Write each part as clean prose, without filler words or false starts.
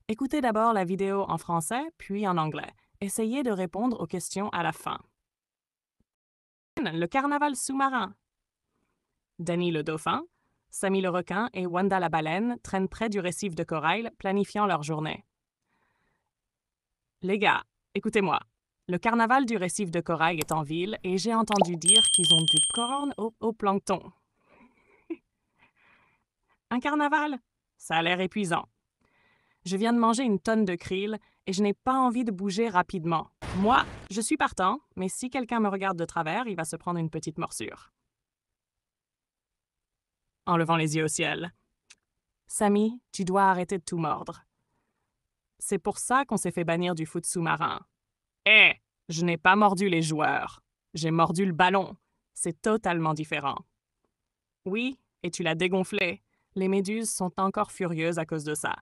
Écoutez d'abord la vidéo en français, puis en anglais. Essayez de répondre aux questions à la fin. Le carnaval sous-marin. Danny le dauphin, Sammy le requin et Wanda la baleine traînent près du récif de corail, planifiant leur journée. Les gars, écoutez-moi. Le carnaval du récif de corail est en ville et j'ai entendu dire qu'ils ont du corn au plancton. Un carnaval? Ça a l'air épuisant. Je viens de manger une tonne de krill et je n'ai pas envie de bouger rapidement. Moi, je suis partant, mais si quelqu'un me regarde de travers, il va se prendre une petite morsure. En levant les yeux au ciel. Sammy, tu dois arrêter de tout mordre. C'est pour ça qu'on s'est fait bannir du foot sous-marin. Je n'ai pas mordu les joueurs. J'ai mordu le ballon. C'est totalement différent. Oui, et tu l'as dégonflé. Les méduses sont encore furieuses à cause de ça.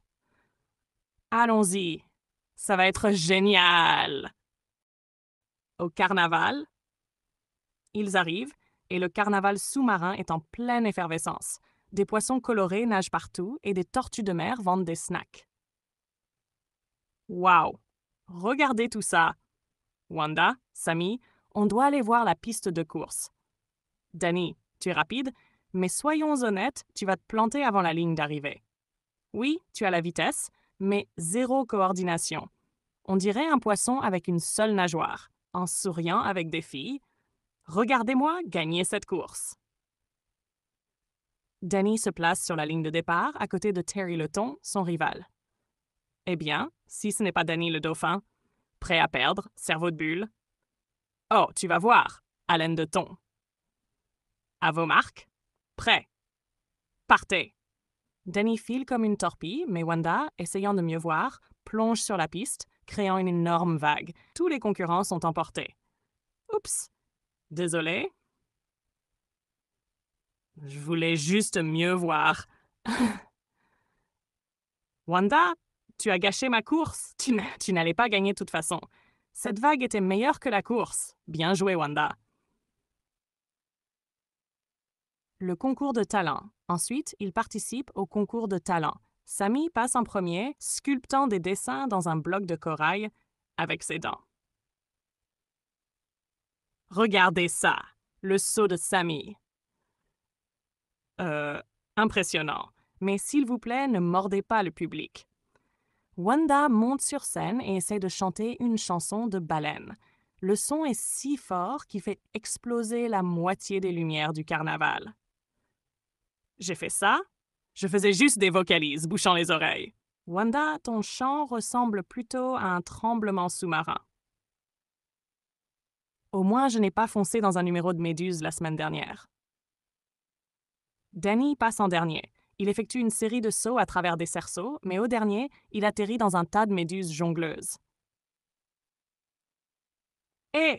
Allons-y. Ça va être génial. Au carnaval, ils arrivent et le carnaval sous-marin est en pleine effervescence. Des poissons colorés nagent partout et des tortues de mer vendent des snacks. Waouh! Regardez tout ça! Wanda, Sammy, on doit aller voir la piste de course. Danny, tu es rapide, mais soyons honnêtes, tu vas te planter avant la ligne d'arrivée. Oui, tu as la vitesse, mais zéro coordination. On dirait un poisson avec une seule nageoire, en souriant avec des filles. Regardez-moi gagner cette course. Danny se place sur la ligne de départ à côté de Terry le thon, son rival. Eh bien, si ce n'est pas Danny le dauphin, prêt à perdre, cerveau de bulle. Oh, tu vas voir, haleine de thon. À vos marques, prêt. Partez. Danny file comme une torpille, mais Wanda, essayant de mieux voir, plonge sur la piste, créant une énorme vague. Tous les concurrents sont emportés. Oups. Désolé. Je voulais juste mieux voir. Wanda, tu as gâché ma course. Tu n'allais pas gagner de toute façon. Cette vague était meilleure que la course. Bien joué, Wanda. Le concours de talent. Ensuite, il participe au concours de talent. Sammy passe en premier, sculptant des dessins dans un bloc de corail avec ses dents. Regardez ça, le saut de Sammy. Impressionnant. Mais s'il vous plaît, ne mordez pas le public. Wanda monte sur scène et essaie de chanter une chanson de baleine. Le son est si fort qu'il fait exploser la moitié des lumières du carnaval. J'ai fait ça? Je faisais juste des vocalises, bouchant les oreilles. Wanda, ton chant ressemble plutôt à un tremblement sous-marin. Au moins, je n'ai pas foncé dans un numéro de Méduse la semaine dernière. Danny passe en dernier. Il effectue une série de sauts à travers des cerceaux, mais au dernier, il atterrit dans un tas de méduses jongleuses.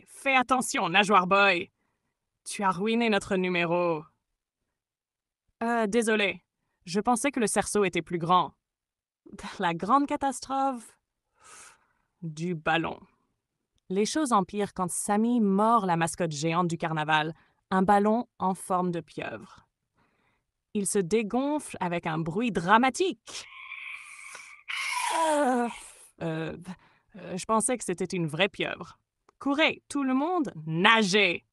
Fais attention, nageoire boy! Tu as ruiné notre numéro. Désolé. Je pensais que le cerceau était plus grand. La grande catastrophe du ballon. Les choses empirent quand Sammy mord la mascotte géante du carnaval, un ballon en forme de pieuvre. Il se dégonfle avec un bruit dramatique. Je pensais que c'était une vraie pieuvre. Courez, tout le monde, nagez!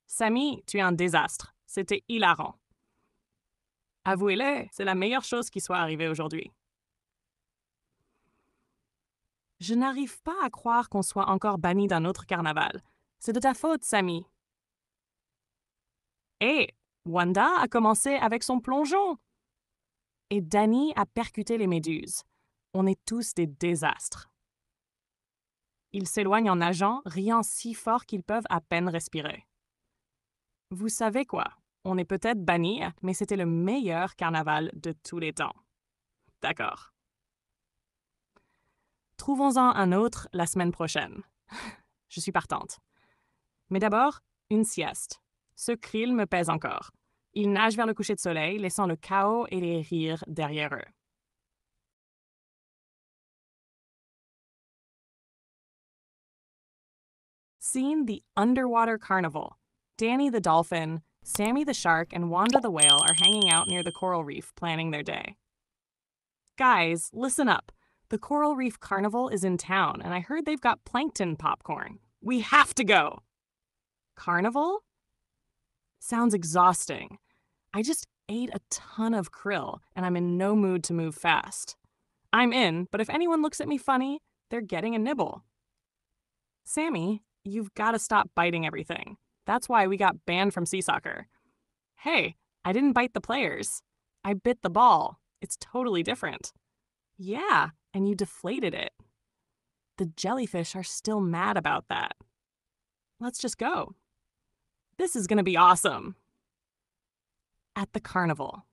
Sammy, tu es un désastre. C'était hilarant. Avouez-le, c'est la meilleure chose qui soit arrivée aujourd'hui. Je n'arrive pas à croire qu'on soit encore banni d'un autre carnaval. C'est de ta faute, Sammy. Wanda a commencé avec son plongeon. Et Danny a percuté les méduses. On est tous des désastres. Ils s'éloignent en nageant, riant si fort qu'ils peuvent à peine respirer. Vous savez quoi? On est peut-être bannis, mais c'était le meilleur carnaval de tous les temps. D'accord. Trouvons-en un autre la semaine prochaine. Je suis partante. Mais d'abord, une sieste. Ce krill me pèse encore. Ils nagent vers le coucher de soleil, laissant le chaos et les rires derrière eux. Scene the underwater carnival. Danny the dolphin, Sammy the shark, and Wanda the whale are hanging out near the coral reef planning their day. Guys, listen up. The Coral Reef Carnival is in town, and I heard they've got plankton popcorn. We have to go! Carnival? Sounds exhausting. I just ate a ton of krill, and I'm in no mood to move fast. I'm in, but if anyone looks at me funny, they're getting a nibble. Sammy, you've got to stop biting everything. That's why we got banned from sea soccer. Hey, I didn't bite the players. I bit the ball. It's totally different. Yeah, and you deflated it. The jellyfish are still mad about that. Let's just go. This is going to be awesome. At the carnival.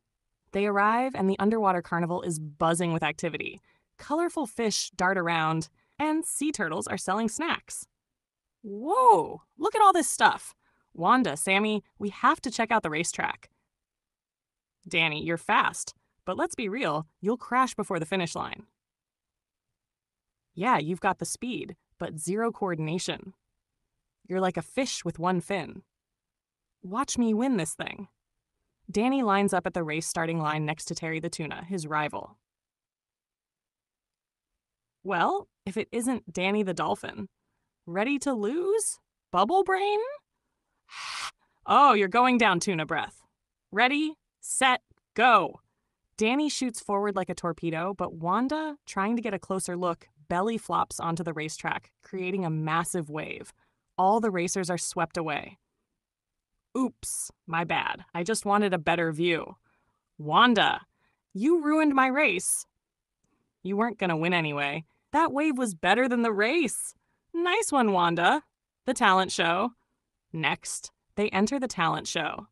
They arrive, and the underwater carnival is buzzing with activity. Colorful fish dart around, and sea turtles are selling snacks. Whoa, look at all this stuff. Wanda, Sammy, we have to check out the racetrack. Danny, you're fast, but let's be real, you'll crash before the finish line. Yeah, you've got the speed, but zero coordination. You're like a fish with one fin. Watch me win this thing. Danny lines up at the race starting line next to Terry the tuna, his rival. Well, if it isn't Danny the dolphin. Ready to lose? Bubble brain? Oh, you're going down, tuna breath. Ready, set, go. Danny shoots forward like a torpedo, but Wanda, trying to get a closer look, belly flops onto the racetrack, creating a massive wave. All the racers are swept away. Oops, my bad. I just wanted a better view. Wanda, you ruined my race. You weren't gonna win anyway. That wave was better than the race. Nice one, Wanda. The talent show. Next, they enter the talent show.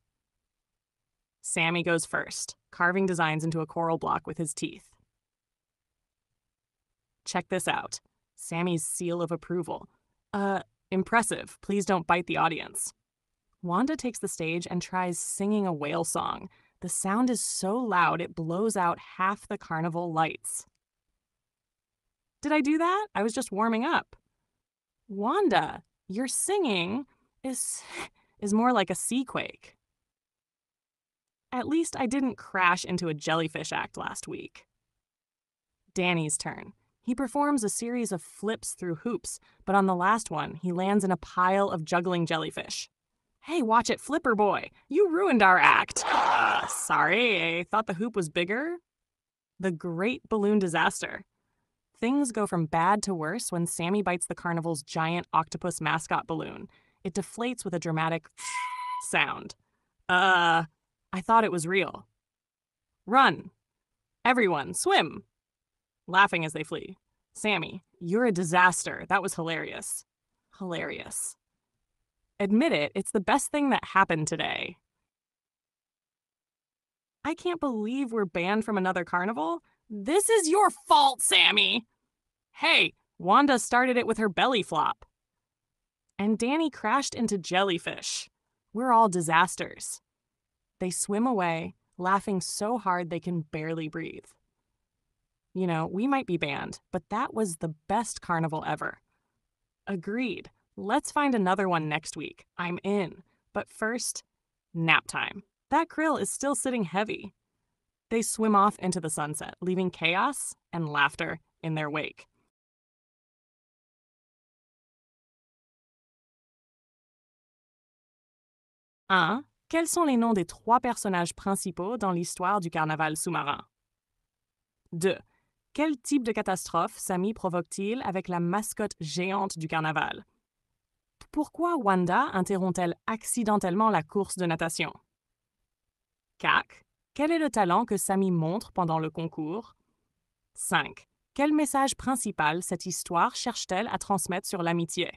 Sammy goes first, carving designs into a coral block with his teeth. Check this out. Sammy's seal of approval. Impressive. Please don't bite the audience. Wanda takes the stage and tries singing a whale song. The sound is so loud it blows out half the carnival lights. Did I do that? I was just warming up. Wanda, your singing is more like a sea quake. At least I didn't crash into a jellyfish act last week. Danny's turn. He performs a series of flips through hoops, but on the last one, he lands in a pile of juggling jellyfish. Hey, watch it, Flipper Boy! You ruined our act! Sorry, I thought the hoop was bigger. The Great Balloon Disaster. Things go from bad to worse when Sammy bites the carnival's giant octopus mascot balloon. It deflates with a dramatic sound. I thought it was real. Run! Everyone, swim! Laughing as they flee. Sammy, you're a disaster. That was hilarious. Hilarious. Admit it, it's the best thing that happened today. I can't believe we're banned from another carnival. This is your fault, Sammy! Hey, Wanda started it with her belly flop. And Danny crashed into jellyfish. We're all disasters. They swim away, laughing so hard they can barely breathe. You know, we might be banned, but that was the best carnival ever. Agreed. Let's find another one next week. I'm in. But first, nap time. That krill is still sitting heavy. They swim off into the sunset, leaving chaos and laughter in their wake. Un. Quels sont les noms des 3 personnages principaux dans l'histoire du carnaval sous-marin? 2. Quel type de catastrophe Sammy provoque-t-il avec la mascotte géante du carnaval? Pourquoi Wanda interrompt-elle accidentellement la course de natation? 4. Quel est le talent que Sammy montre pendant le concours? 5. Quel message principal cette histoire cherche-t-elle à transmettre sur l'amitié?